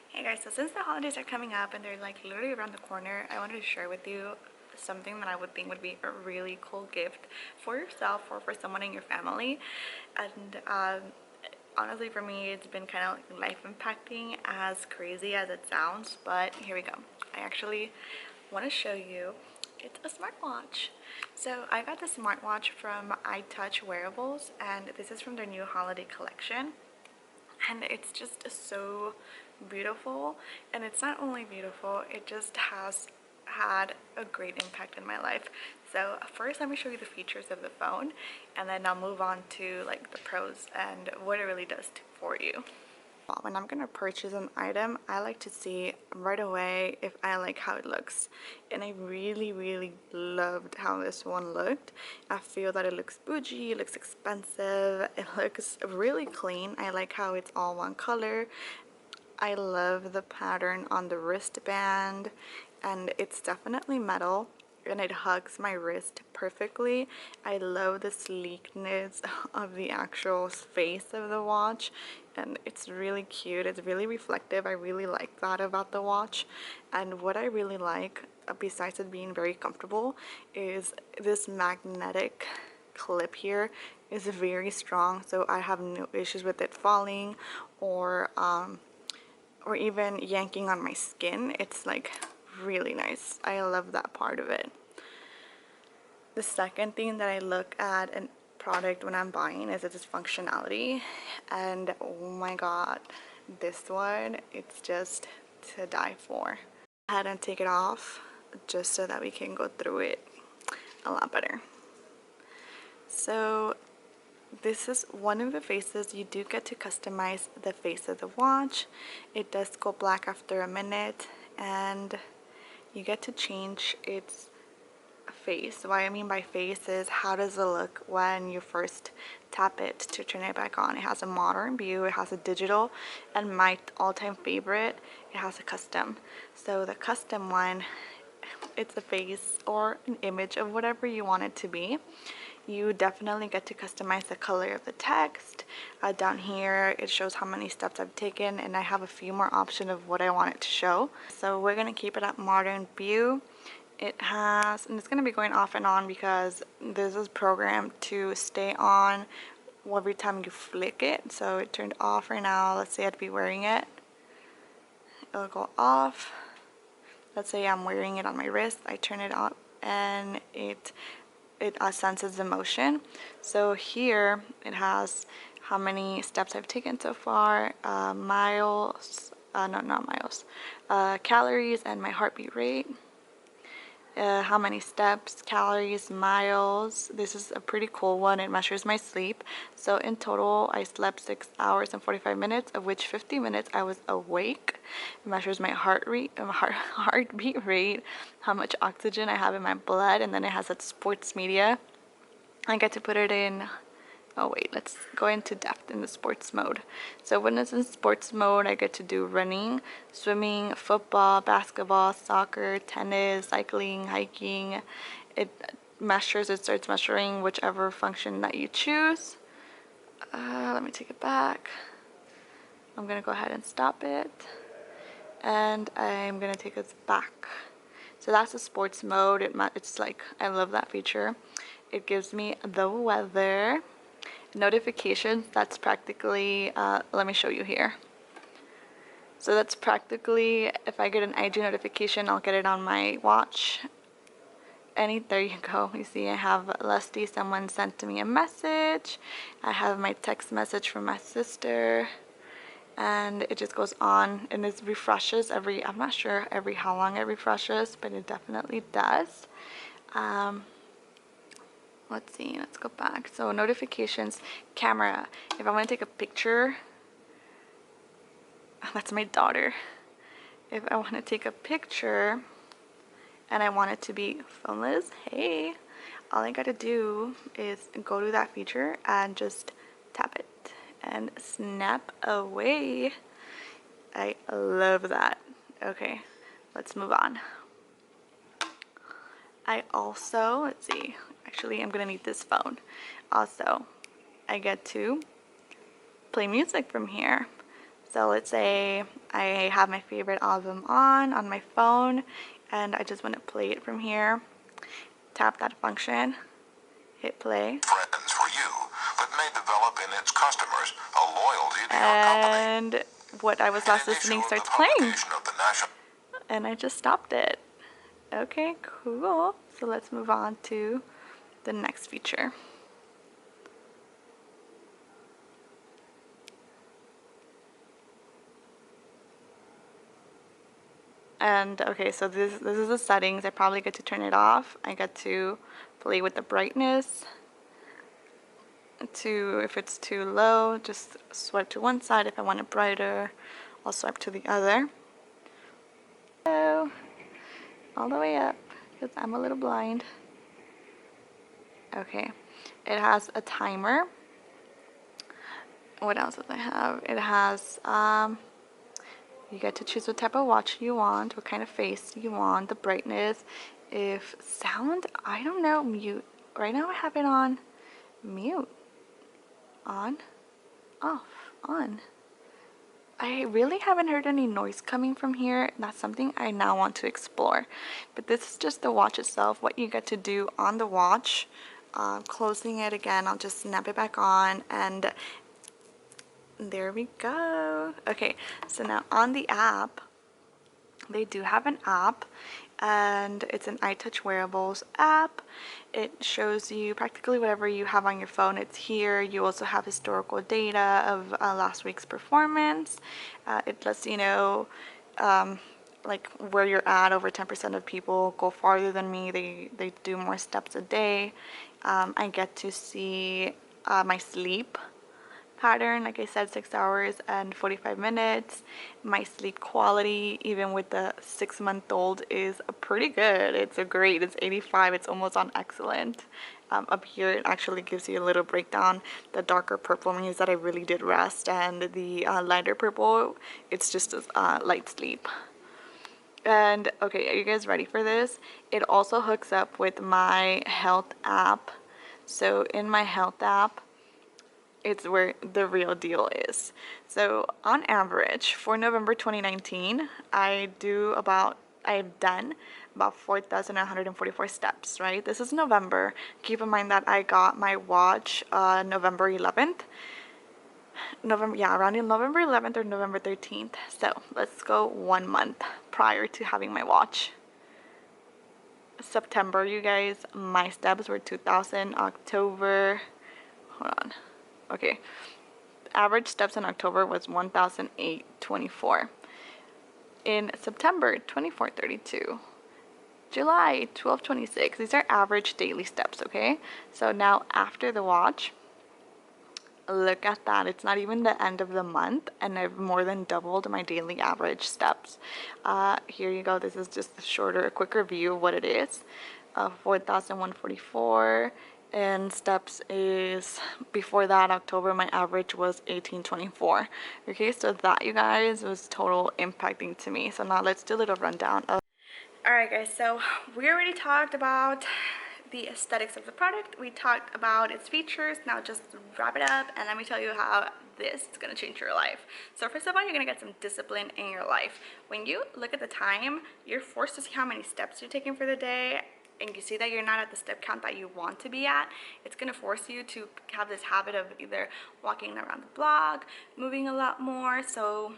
Hey guys, so since the holidays are coming up and they're like literally around the corner, I wanted to share with you something that I would think would be a really cool gift for yourself or for someone in your family. And honestly, for me, it's been kind of like life impacting, as crazy as it sounds, but here we go. I actually want to show you. It's a smartwatch. So I got the smartwatch from iTouch Wearables, and this is from their new holiday collection, and it's just so beautiful. And it's not only beautiful, it just has had a great impact in my life. So first, let me show you the features of the phone, and then I'll move on to like the pros and what it really does for you. When I'm gonna purchase an item, I like to see right away if I like how it looks, and I really loved how this one looked. I feel that it looks bougie, it looks expensive, it looks really clean. I like how it's all one color. I love the pattern on the wristband, and it's definitely metal and it hugs my wrist perfectly. I love the sleekness of the actual face of the watch, and it's really cute. It's really reflective. I really like that about the watch. And what I really like, besides it being very comfortable, is this magnetic clip here is very strong, so I have no issues with it falling or even yanking on my skin. It's like really nice. I love that part of it. The second thing that I look at a product when I'm buying is its functionality, and oh my god, this one, it's just to die for. Go ahead and take it off just so that we can go through it a lot better. So this is one of the faces. You do get to customize the face of the watch. It does go black after a minute, and you get to change its face. What I mean by face is how does it look when you first tap it to turn it back on. It has a modern view, it has a digital, and my all-time favorite, it has a custom. So the custom one, it's a face or an image of whatever you want it to be. You definitely get to customize the color of the text. Down here it shows how many steps I've taken, and I have a few more options of what I want it to show. So we're gonna keep it at modern view. It has, and it's gonna be going off and on because this is programmed to stay on every time you flick it. So it turned off right now. Let's say I'd be wearing it, it'll go off. Let's say I'm wearing it on my wrist, I turn it up, and it senses the motion. So here it has how many steps I've taken so far, miles, no, not miles, calories, and my heartbeat rate. How many steps, calories, miles. This is a pretty cool one. It measures my sleep. So in total, I slept 6 hours and 45 minutes, of which 50 minutes I was awake. It measures my heartbeat rate, how much oxygen I have in my blood, and then it has that sports media. I get to put it in. Oh wait, let's go into depth in the sports mode. So when it's in sports mode, I get to do running, swimming, football, basketball, soccer, tennis, cycling, hiking. It starts measuring whichever function that you choose. Let me take it back. I'm gonna go ahead and stop it, and I'm gonna take us back. So that's the sports mode. It's like, I love that feature. It gives me the weather. Notifications, that's practically, let me show you here. So that's practically, if I get an IG notification, I'll get it on my watch. There you go. You see I have Lusty, someone sent me a message. I have my text message from my sister, and it just goes on, and it refreshes I'm not sure how long it refreshes, but it definitely does. Let's see, let's go back. So notifications, camera. If I want to take a picture, that's my daughter. If I want to take a picture and I want it to be phoneless, hey, all I gotta do is go to that feature and just tap it and snap away. I love that. Okay, let's move on. I also, let's see, actually I'm gonna need this phone. Also, I get to play music from here. So let's say I have my favorite album on my phone and I just want to play it from here. Tap that function, hit play. Friends for you, but may develop in its customers a loyalty to your company. And what I was last listening starts playing. And I just stopped it. Okay, cool. So let's move on to the next feature. And okay, so this is the settings. I probably get to turn it off. I get to play with the brightness. If it's too low, just swipe to one side. If I want it brighter, I'll swipe to the other. So all the way up, because I'm a little blind. Okay, it has a timer. What else does it have? It has you get to choose what type of watch you want, what kind of face you want, the brightness. If sound, I don't know, mute. Right now I have it on mute. On, off, on. I really haven't heard any noise coming from here. That's something I now want to explore. But this is just the watch itself, what you get to do on the watch. Closing it again, I'll just snap it back on and there we go. Okay, so now on the app, they do have an app and it's an iTouch Wearables app. It shows you practically whatever you have on your phone. It's here. You also have historical data of last week's performance. It lets you know like where you're at. Over 10% of people go farther than me. They do more steps a day. I get to see my sleep pattern. Like I said, 6 hours and 45 minutes. My sleep quality, even with the 6-month-old, is pretty good. It's a great, it's 85. It's almost on excellent. Up here it actually gives you a little breakdown. The darker purple means that I really did rest, and the lighter purple, it's just light sleep. And okay, are you guys ready for this? It also hooks up with my health app. So in my health app, it's where the real deal is. So on average for November 2019, I've done about 4,144 steps, right? This is November. Keep in mind that I got my watch November 11th. Around November 11th or November 13th. So let's go 1 month prior to having my watch. September, you guys, my steps were 2,000. October, hold on. Okay, average steps in October was 1,824. In September, 2,432. July, 1,226. These are average daily steps, okay? So now after the watch, look at that. It's not even the end of the month, and I've more than doubled my daily average steps. Here you go. This is just a quicker view of what it is. 4,144. And steps is, before that, October, my average was 1,824. Okay, so that, you guys, was total impacting to me. So now let's do a little rundown of. Alright guys, so we already talked about the aesthetics of the product. We talked about its features. Now just wrap it up and let me tell you how this is going to change your life. So first of all, you're going to get some discipline in your life. When you look at the time, you're forced to see how many steps you're taking for the day, and you see that you're not at the step count that you want to be at. It's going to force you to have this habit of either walking around the block, moving a lot more. So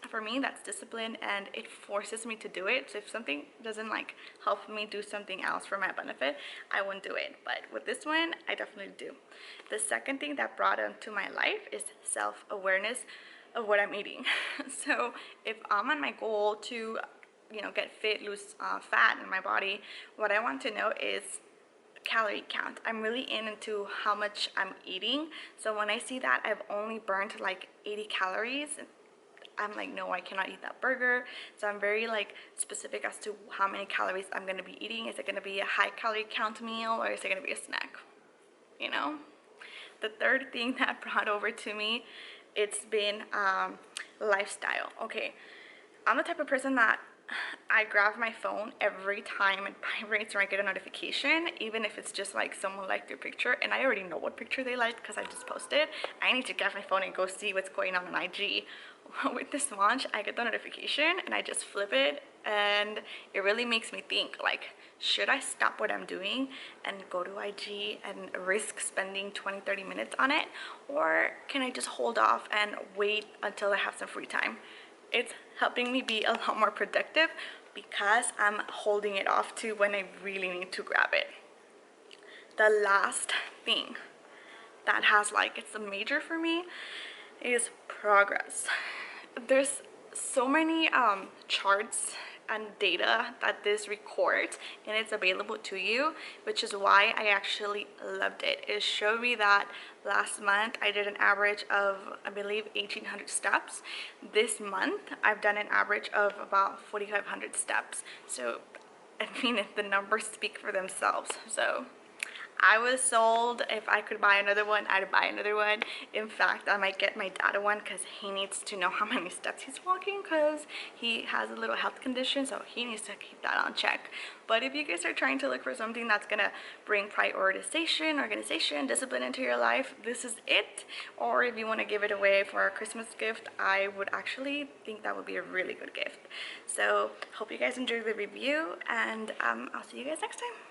for me, that's discipline, and it forces me to do it. So if something doesn't like help me do something else for my benefit, I won't do it. But with this one, I definitely do. The second thing that brought into my life is self-awareness of what I'm eating. So if I'm on my goal to, you know, get fit, lose fat in my body, what I want to know is calorie count. I'm really into how much I'm eating. So when I see that I've only burned like 80 calories, I'm like, no, I cannot eat that burger. So I'm very like specific as to how many calories I'm going to be eating. Is it going to be a high calorie count meal, or is it going to be a snack? You know? The third thing that brought over to me, it's been lifestyle. Okay, I'm the type of person that I grab my phone every time it vibrates or I get a notification, even if it's just like someone liked your picture and I already know what picture they liked because I just posted. I need to grab my phone and go see what's going on IG. With this watch, I get the notification and I just flip it, and it really makes me think, like, should I stop what I'm doing and go to IG and risk spending 20-30 minutes on it, or can I just hold off and wait until I have some free time? It's helping me be a lot more productive because I'm holding it off to when I really need to grab it. The last thing that has, like, it's a major for me is progress. There's so many charts and data that this records, and it's available to you, which is why I actually loved it. It showed me that last month I did an average of, I believe, 1,800 steps. This month I've done an average of about 4,500 steps. So I mean, if the numbers speak for themselves. So I was sold. If I could buy another one, I'd buy another one. In fact, I might get my dad one because he needs to know how many steps he's walking because he has a little health condition, so he needs to keep that on check. But if you guys are trying to look for something that's gonna bring prioritization, organization, discipline into your life, this is it. Or if you want to give it away for a Christmas gift, I would actually think that would be a really good gift. So hope you guys enjoyed the review, and I'll see you guys next time.